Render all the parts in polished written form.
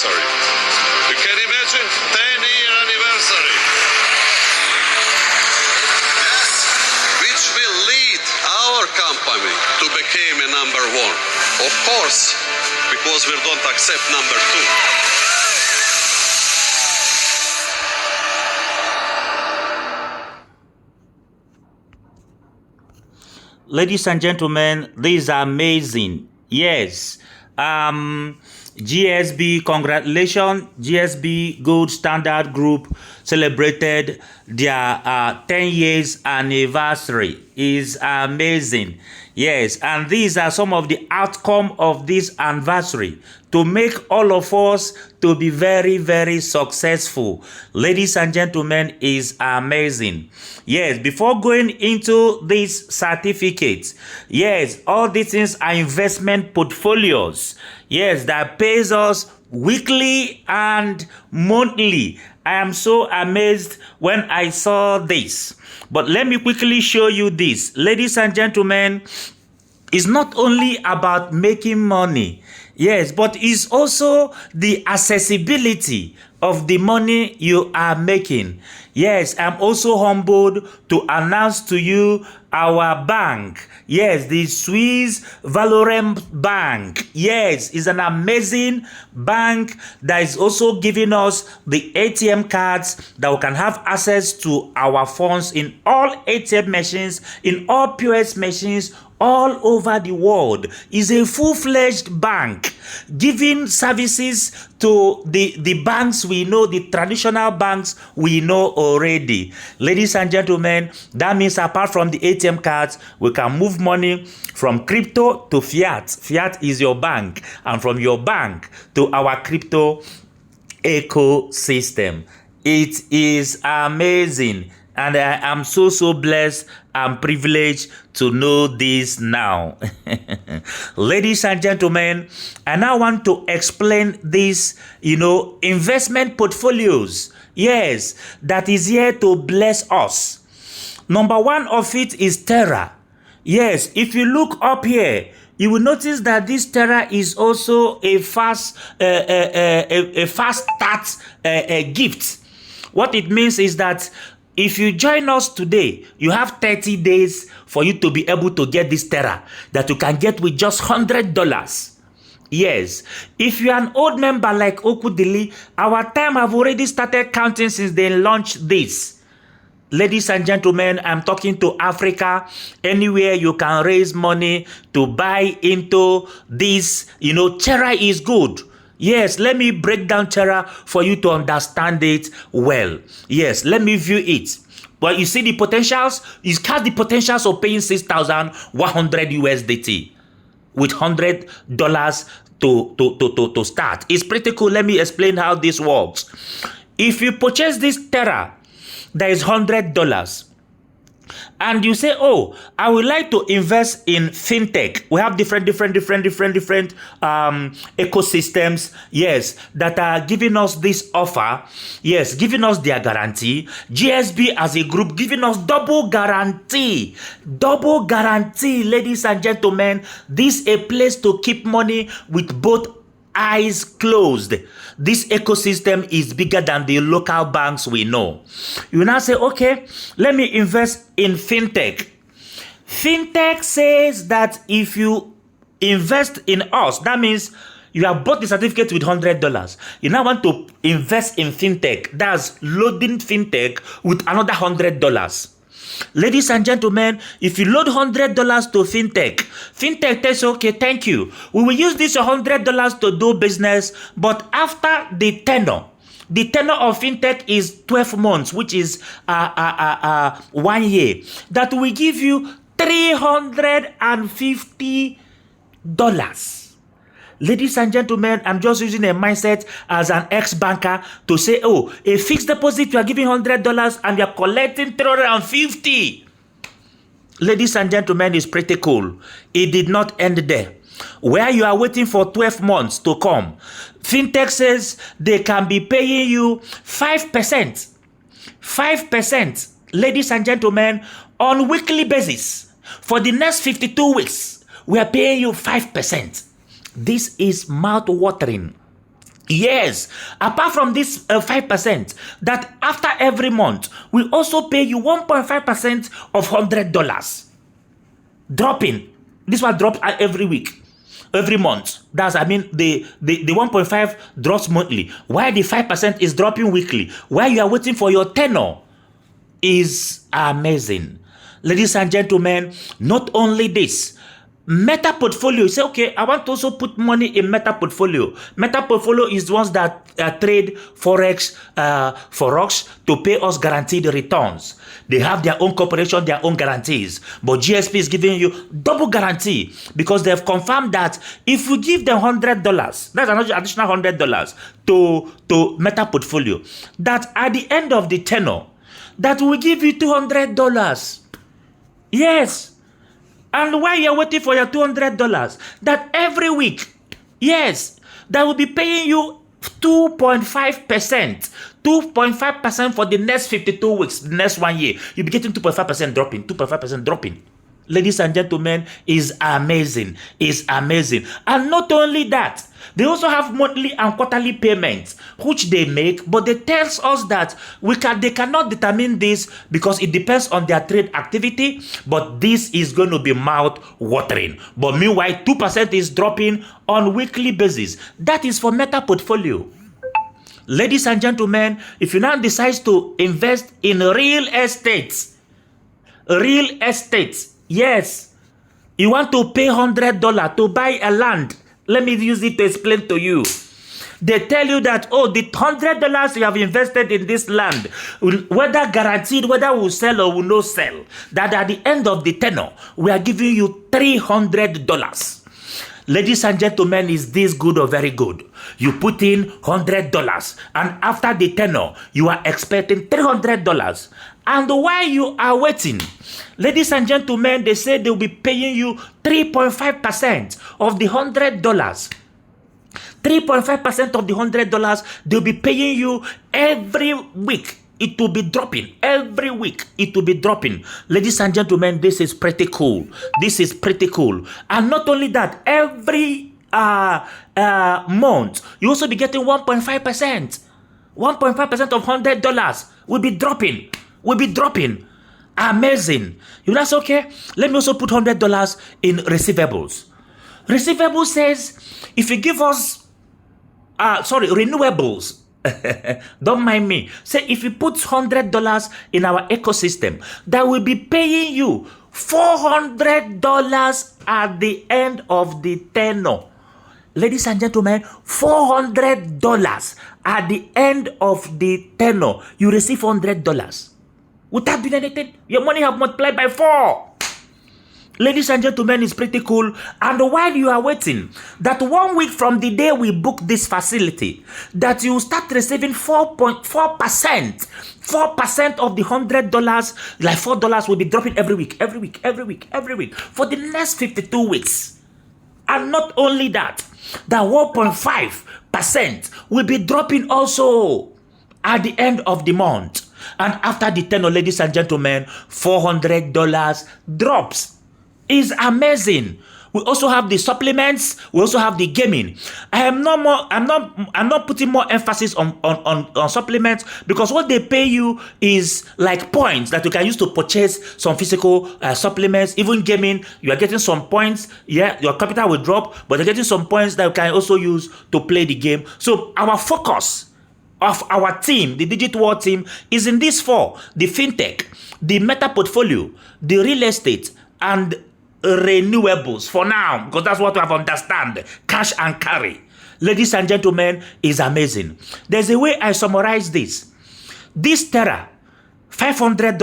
anniversary. You can imagine 10-year anniversary. Yes, which will lead our company to become a number one. Of course, because we don't accept number two. Ladies and gentlemen, this is amazing. Yes. GSB, congratulations. GSB Gold Standard Group celebrated their 10 years anniversary. Is amazing. Yes, and these are some of the outcome of this anniversary to make all of us to be very, very successful. Ladies and gentlemen, is amazing. Yes, before going into this certificate, yes, all these things are investment portfolios. Yes, that pays us weekly and monthly. I am so amazed when I saw this. But let me quickly show you this. Ladies and gentlemen, it's not only about making money, yes, but it's also the accessibility of the money you are making. Yes, I'm also humbled to announce to you our bank. Yes, the Swiss Valorem Bank. Yes, is an amazing bank that is also giving us the ATM cards that we can have access to our funds in all ATM machines, in all POS machines, all over the world. Is a full-fledged bank giving services to the banks we know, the traditional banks we know already. Ladies and gentlemen, that means apart from the ATM cards, we can move money from crypto to fiat. Fiat is your bank, and from your bank to our crypto ecosystem. It is amazing. And I am so blessed and privileged to know this now. Ladies and gentlemen, I now want to explain this, investment portfolios. Yes, that is here to bless us. Number one of it is Terra. Yes, if you look up here, you will notice that this Terra is also a fast start gift. What it means is that if you join us today, you have 30 days for you to be able to get this Terra that you can get with just $100. Yes. If you're an old member like Okudili, our time have already started counting since they launched this. Ladies and gentlemen, I'm talking to Africa. Anywhere you can raise money to buy into this, Terra is good. Yes, let me break down Terra for you to understand it well. Yes, let me view it. But you see the potentials? It has the potentials of paying 6,100 USDT with $100 to start. It's pretty cool. Let me explain how this works. If you purchase this Terra, that is $100. And you say, oh, I would like to invest in fintech. We have different ecosystems, yes, that are giving us this offer. Yes, giving us their guarantee. GSB as a group giving us double guarantee. Double guarantee, ladies and gentlemen. This is a place to keep money with both eyes closed. This ecosystem is bigger than the local banks we know. You now say, okay, let me invest in fintech. Fintech says that if you invest in us, that means you have bought the certificate with $100. You now want to invest in fintech. That's loading fintech with another $100. Ladies and gentlemen, if you load $100 to fintech tells you, okay, thank you. We will use this $100 to do business, but after the tenure of fintech is 12 months, which is 1 year, that will give you $350. Ladies and gentlemen, I'm just using a mindset as an ex-banker to say, oh, a fixed deposit, you are giving $100 and you're collecting $350. Ladies and gentlemen, it's pretty cool. It did not end there. Where you are waiting for 12 months to come, fintech says they can be paying you 5%. 5%, ladies and gentlemen, on weekly basis. For the next 52 weeks, we are paying you 5%. This is mouth-watering. Yes, apart from this 5%, that after every month, we also pay you 1.5% of $100. Dropping. This one drops every week, every month. That's, I mean, the 1.5 drops monthly. While the 5% is dropping weekly, while you are waiting for your tenor, is amazing. Ladies and gentlemen, not only this, Meta portfolio, you say, okay, I want to also put money in Meta portfolio. Meta portfolio is the ones that trade Forex for us to pay us guaranteed returns. They have their own corporation, their own guarantees. But GSP is giving you double guarantee because they've confirmed that if you give them $100, that's another additional $100 to Meta portfolio, that at the end of the tenor, that will give you $200. Yes. And while you're waiting for your $200, that every week, yes, that will be paying you 2.5%. 2.5% for the next 52 weeks, the next 1 year. You'll be getting 2.5% dropping, 2.5% dropping. Ladies and gentlemen, is amazing. Is amazing. And not only that, they also have monthly and quarterly payments, which they make, but they tell us that they cannot determine this because it depends on their trade activity, but this is going to be mouth-watering. But meanwhile, 2% is dropping on weekly basis. That is for Meta portfolio. Ladies and gentlemen, if you now decide to invest in real estate, yes, you want to pay $100 to buy a land. Let me use it to explain to you. They tell you that, oh, the $100 you have invested in this land, whether guaranteed, whether will sell or will not sell, that at the end of the tenor, we are giving you $300. Ladies and gentlemen, is this good or very good? You put in $100, and after the tenor, you are expecting $300. And while you are waiting, ladies and gentlemen, they say they will be paying you 3.5% of the $100. 3.5% of the $100 they'll be paying you every week. It will be dropping every week. It will be dropping. Ladies and gentlemen, this is pretty cool. This is pretty cool. And not only that, every month you also be getting 1.5%. 1.5% of $100 will be dropping. Will be dropping. Amazing. You know, that's okay. Let me also put $100 in receivables. Receivables says if you give us renewables. Don't mind me. Say if you put $100 in our ecosystem, that will be paying you $400 at the end of the tenor. Ladies and gentlemen, $400 at the end of the tenor. You receive $100 without doing anything. Your money have multiplied by 4. Ladies and gentlemen, it's pretty cool. And while you are waiting, that 1 week from the day we book this facility, that you start receiving 4.4%. 4% of the $100, like $4 will be dropping every week for the next 52 weeks. And not only that, that 1.5% will be dropping also at the end of the month. And after the tenor, ladies and gentlemen, $400 drops. Is amazing. We also have the supplements. We also have the gaming. I'm not putting more emphasis on supplements because what they pay you is like points that you can use to purchase some physical supplements. Even gaming, you are getting some points. Yeah, your capital will drop, but you're getting some points that you can also use to play the game. So our focus of our team, the GSB team, is in these 4: the fintech, the meta portfolio, the real estate, and renewables for now, because that's what we have understand. Cash and carry. Ladies and gentlemen, is amazing. There's a way I summarize this. This Terra, $500,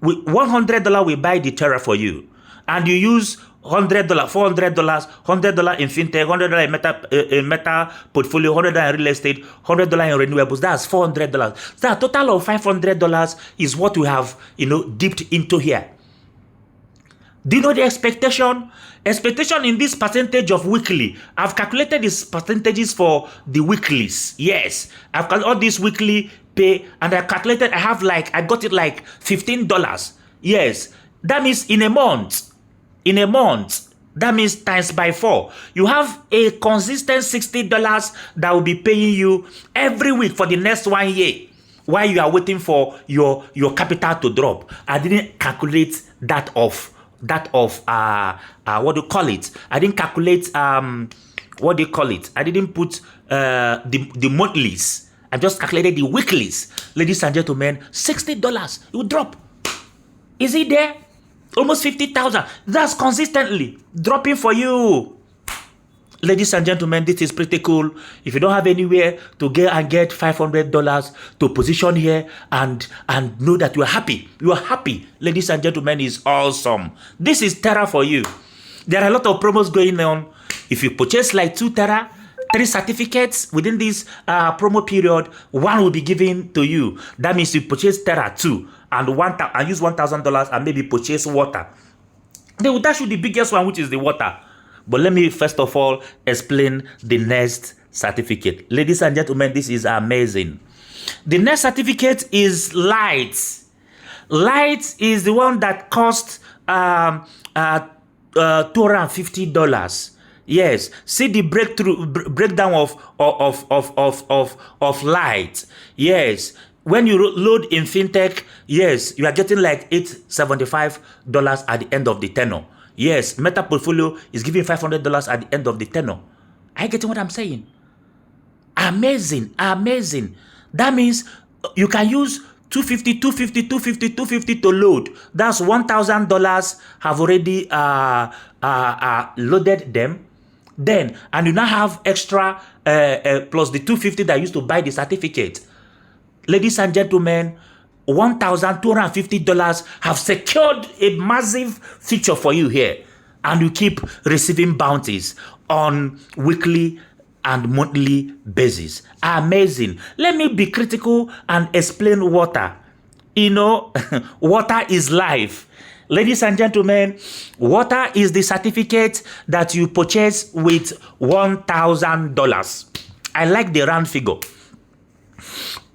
$100 will buy the Terra for you, and you use $100, $400, $100 in fintech, $100 in meta portfolio, $100 in real estate, $100 in renewables. That's $400. So a total of $500 is what we have, dipped into here. Do you know the expectation? Expectation in this percentage of weekly. I've calculated these percentages for the weeklies. Yes. I've got all this weekly pay, and I calculated, I got it like $15. Yes. That means in a month, That means times by 4. You have a consistent $60 that will be paying you every week for the next 1 year while you are waiting for your capital to drop. I didn't calculate that of what do you call it? I didn't calculate what do you call it? I didn't put the monthlies. I just calculated the weeklies. Ladies and gentlemen, $60 it will drop. Is it there? Almost 50,000. That's consistently dropping for you. Ladies and gentlemen, this is pretty cool. If you don't have anywhere to get $500 to position here and know that you are happy. You are happy. Ladies and gentlemen, is awesome. This is Terra for you. There are a lot of promos going on. If you purchase like 2 Terra, 3 certificates within this promo period, 1 will be given to you. That means you purchase Terra 2 and use $1,000 and maybe purchase water. They will dash you the biggest one, which is the water. But let me first of all explain the next certificate. Ladies and gentlemen, this is amazing. The next certificate is Light. Light is the one that costs $250. Yes, see the breakdown of Light. Yes, when you load in fintech, yes, you are getting like $875 at the end of the tenor. Yes, Meta Portfolio is giving $500 at the end of the tenor. Are you getting what I'm saying? Amazing, amazing. That means you can use $250 to load. That's $1,000 have already loaded them. Then, and you now have extra plus the $250 that I used to buy the certificate. Ladies and gentlemen, $1,250 have secured a massive feature for you here, and you keep receiving bounties on weekly and monthly basis. Amazing. Let me be critical and explain water. You know, water is life. Ladies and gentlemen, water is the certificate that you purchase with $1,000. I like the round figure.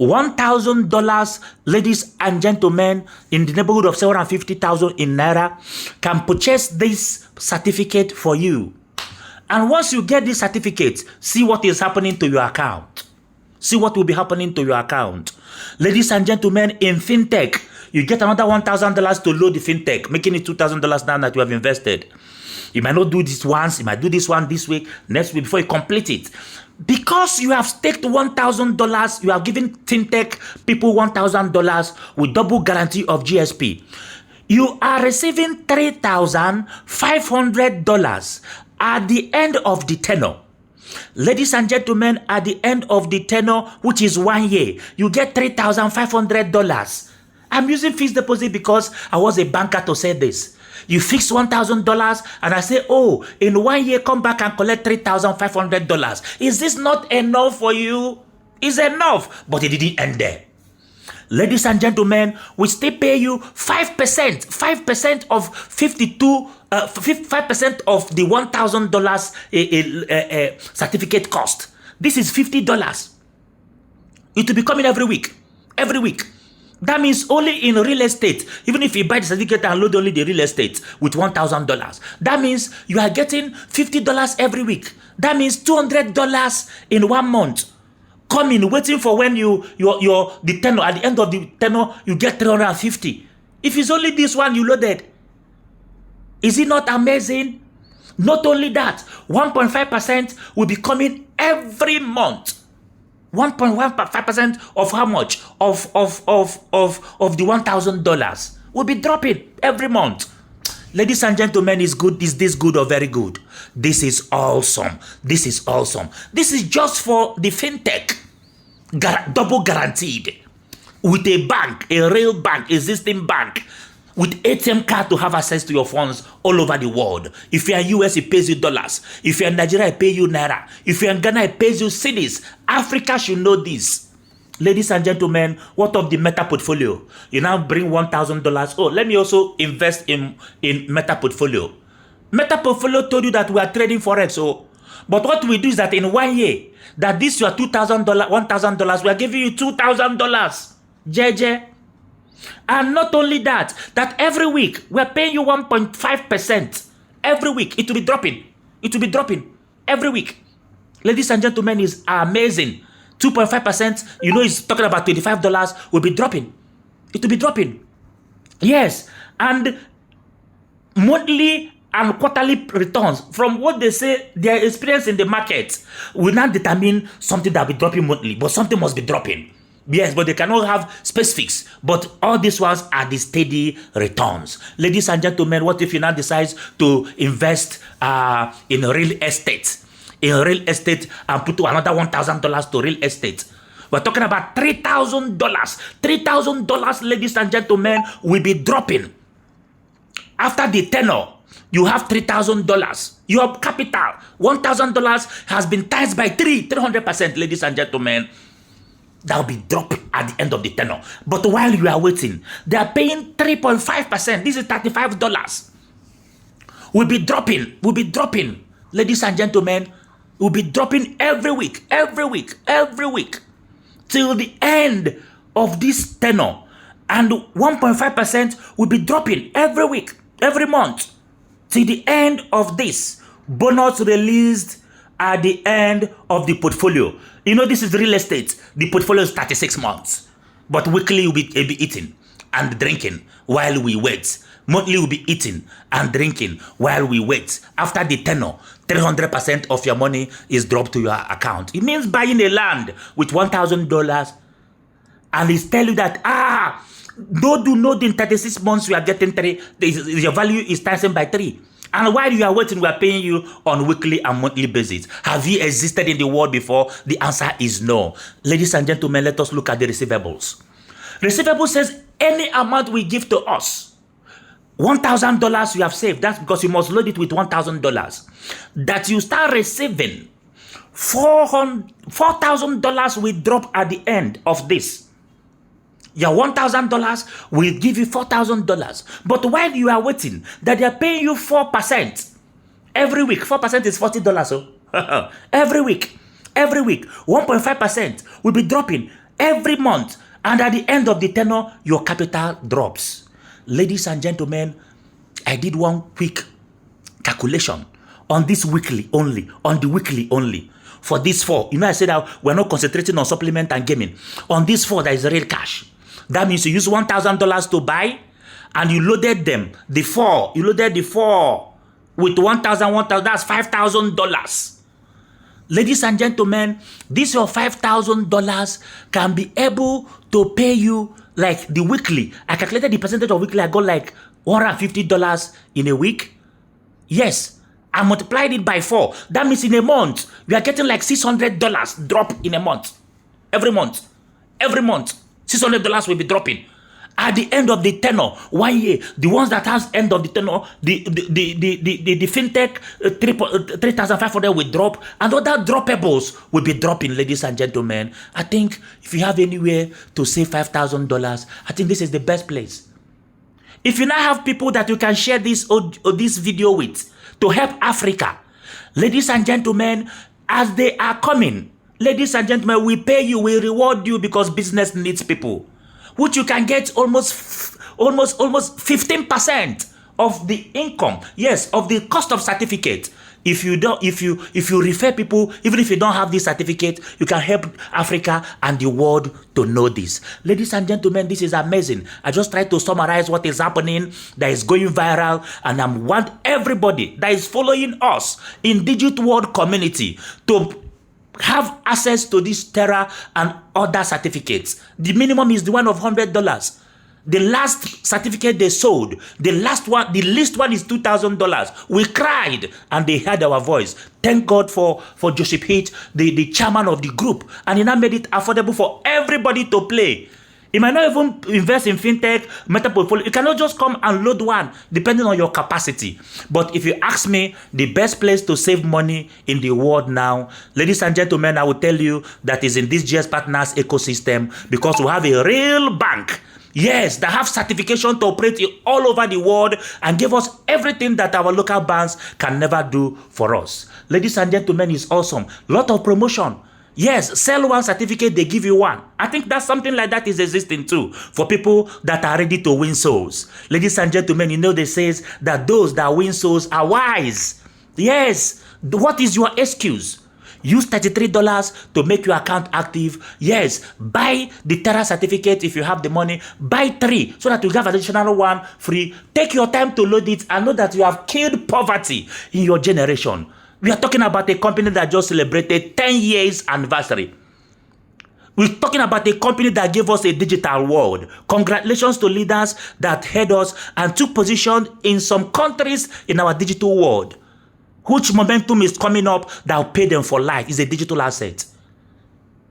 $1,000, ladies and gentlemen, in the neighborhood of 750,000 in Naira, can purchase this certificate for you. And once you get this certificate, see what is happening to your account. See what will be happening to your account. Ladies and gentlemen, in fintech, you get another $1,000 to load the fintech, making it $2,000 now that you have invested. You might not do this once, you might do this one this week, next week, before you complete it. Because you have staked $1,000, you have given fintech people $1,000 with double guarantee of GSP. You are receiving $3,500 at the end of the tenor. Ladies and gentlemen, at the end of the tenor, which is 1 year, you get $3,500. I'm using fixed deposit because I was a banker to say this. You fix $1,000 and I say, oh, in 1 year, come back and collect $3,500. Is this not enough for you? It's enough, but it didn't end there. Ladies and gentlemen, we still pay you 5%, 5% of 5% of the $1,000 certificate cost. This is $50. It will be coming every week. Every week. That means only in real estate, even if you buy the certificate and load only the real estate with $1,000, that means you are getting $50 every week. That means $200 in 1 month. Coming, waiting for when the tenor, at the end of the tenor, you get $350. If it's only this one you loaded, is it not amazing? Not only that, 1.5% will be coming every month. 1.15% of how much? Of the $1,000 will be dropping every month. Ladies and gentlemen, is this good or very good? This is awesome. This is awesome. This is just for the fintech. Double guaranteed. With a bank, a real bank, existing bank, with ATM card to have access to your funds all over the world. If you're in US, it pays you dollars. If you're in Nigeria, it pays you Naira. If you're in Ghana, it pays you cedis. Africa should know this. Ladies and gentlemen, what of the Meta Portfolio? You now bring $1,000. Oh, let me also invest in Meta Portfolio. Meta Portfolio told you that we are trading Forex. Oh, but what we do is that in 1 year, that this your $2,000, $1,000, we are giving you $2,000. JJ. And not only that, that every week, we are paying you 1.5%. every week. It will be dropping. It will be dropping every week. Ladies and gentlemen, is amazing. 2.5%, you know, it's talking about $25 will be dropping. It will be dropping. Yes. And monthly and quarterly returns from what they say their experience in the market will not determine something that will be dropping monthly, but something must be dropping. Yes, but they cannot have specifics. But all these ones are the steady returns. Ladies and gentlemen, what if you now decide to invest in real estate? In real estate and put another $1,000 to real estate. We're talking about $3,000. $3,000, ladies and gentlemen, will be dropping. After the tenure, you have $3,000. Your capital, $1,000 has been times by 300%, ladies and gentlemen. That will be dropped at the end of the tenure. But while you are waiting, they are paying 3.5%. This is $35. Will be dropping, ladies and gentlemen. Will be dropping every week, till the end of this tenure. And 1.5% will be dropping every week, every month, till the end of this. Bonus released at the end of the portfolio. You know, this is real estate. The portfolio is 36 months. But weekly will be eating and drinking while we wait. Monthly will be eating and drinking while we wait. After the tenure, 300% of your money is dropped to your account. It means buying a land with $1,000 and it's tell you that, no, in 36 months you are getting 3, your value is times by 3. And while you are waiting, we are paying you on weekly and monthly basis. Have you existed in the world before? The answer is no. Ladies and gentlemen, let us look at the receivables. Receivables says any amount we give to us, $1,000 you have saved. That's because you must load it with $1,000. That you start receiving $4,000 will drop at the end of this. Your $1,000 will give you $4,000. But while you are waiting, that they are paying you 4% every week. 4% is $40. So every week, 1.5% will be dropping every month. And at the end of the tenure, your capital drops. Ladies and gentlemen, I did one quick calculation on this weekly only, For this 4, you know, I said that we're not concentrating on supplement and gaming. On this 4, there is real cash. That means you use $1,000 to buy, and you loaded them. You loaded the 4 with $1,000, that's $5,000. Ladies and gentlemen, this your $5,000 can be able to pay you like the weekly. I calculated the percentage of weekly. I got like $150 in a week. Yes, I multiplied it by 4. That means in a month, you are getting like $600 drop in a month. Every month, $600 will be dropping. At the end of the tenure, 1 year, the ones that has end of the tenure, the fintech 3,500 will drop, and other droppables will be dropping, ladies and gentlemen. I think if you have anywhere to save $5,000, I think this is the best place. If you now have people that you can share this video with to help Africa, ladies and gentlemen, as they are coming, ladies and gentlemen, we pay you, we reward you because business needs people. Which you can get almost 15% of the income, yes, of the cost of certificate. If you refer people, even if you don't have this certificate, you can help Africa and the world to know this. Ladies and gentlemen, this is amazing. I just tried to summarize what is happening that is going viral, and I want everybody that is following us in Lydian.world community to have access to this Terra and other certificates. The minimum is the one of $100. The last certificate they sold, the least one is $2,000. We cried and they heard our voice. Thank God for Joseph Heath, the chairman of the group, and he now made it affordable for everybody to play. You might not even invest in fintech, meta portfolio. You cannot just come and load one, depending on your capacity. But if you ask me, the best place to save money in the world now, ladies and gentlemen, I will tell you that is in this GS Partners ecosystem, because we have a real bank, yes, that have certification to operate all over the world and give us everything that our local banks can never do for us. Ladies and gentlemen, it's awesome. Lot of promotion. Yes, sell one certificate, they give you one. I think that something like that is existing too for people that are ready to win souls. Ladies and gentlemen, you know they says that those that win souls are wise. Yes. What is your excuse? Use $33 to make your account active. Yes, buy the Terra certificate if you have the money. Buy 3 so that you have additional 1 free. Take your time to load it and know that you have killed poverty in your generation. We are talking about a company that just celebrated 10 years anniversary. We're talking about a company that gave us a digital world. Congratulations to leaders that head us and took position in some countries in our digital world. Which momentum is coming up that will pay them for life is a digital asset.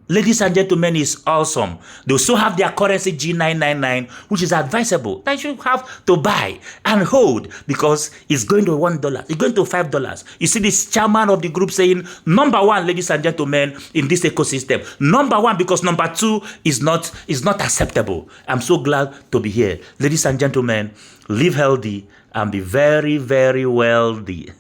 Ladies and gentlemen, it's awesome. They also have their currency G999, which is advisable that you have to buy and hold because it's going to $1, it's going to $5. You see this chairman of the group saying, number 1, ladies and gentlemen, in this ecosystem. Number 1 because number 2 is not acceptable. I'm so glad to be here. Ladies and gentlemen, live healthy and be very, very wealthy.